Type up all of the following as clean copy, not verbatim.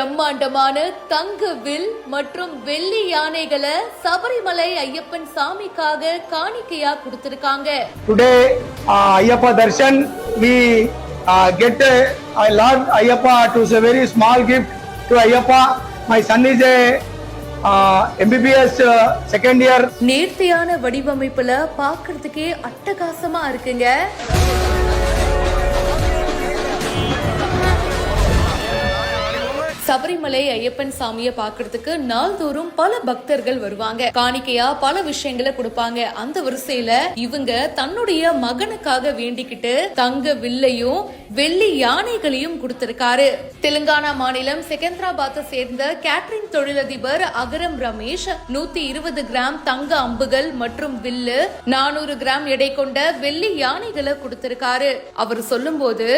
பிரம்மாண்டமான தங்க வில் மற்றும் வெள்ளி யானைகளை சபரிமலை ஐயப்பன் சாமிக்காக காணிக்கையா கொடுத்திருக்காங்க. Today Ayyappa Darshan we get Lord Ayyappa to a very small gift to Ayyappa. My son is a MBBS second year. நேர்த்தியான வடிவமைப்புல பார்க்கிறதுக்கே அட்டகாசமா இருக்குங்க. சபரிமலை ஐயப்பன் சாமியை பாக்குறதுக்கு நாள்தோறும் பல பக்தர்கள் வருவாங்க. காணிக்கையா பல விஷயங்களை கொடுப்பாங்க. அந்த வரிசையில இவங்க தன்னுடைய மகனுக்காக வேண்டிக்கிட்டு தங்க வில்லையும் வெள்ளி யானைகளையும் கொடுத்திருக்காரு. தெலுங்கானா மாநிலம் செகந்திராபாத்தை சேர்ந்த கேட்டரிங் தொழிலதிபர் அகரம் ரமேஷ் 120 கிராம் தங்க அம்புகள் மற்றும் வில்லு 400 கிராம் எடை கொண்ட வெள்ளி யானைகளை கொடுத்திருக்காரு. அவர் சொல்லும் போது,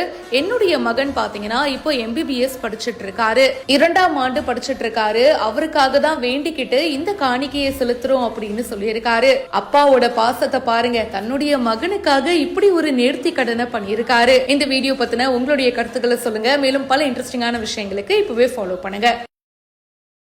என்னுடைய மகன் பாத்தீங்கன்னா இப்போ MBBS படிச்சிட்டு இருக்காரு, 2ஆம் ஆண்டு படிச்சிட்டு இருக்காரு. அவருக்காக தான் வேண்டிக்கிட்டு இந்த காணிக்கையை செலுத்துறோம் அப்படின்னு சொல்லியிருக்காரு. அப்பாவோட பாசத்தை பாருங்க, தன்னுடைய மகனுக்காக இப்படி ஒரு நேர்த்தி கடனை பண்ணியிருக்காரு. இந்த வீடியோ பத்தின உங்களுடைய கருத்துக்களை சொல்லுங்க. மேலும் பல இன்ட்ரெஸ்டிங்கான விஷயங்களுக்கு இப்பவே ஃபாலோ பண்ணுங்க.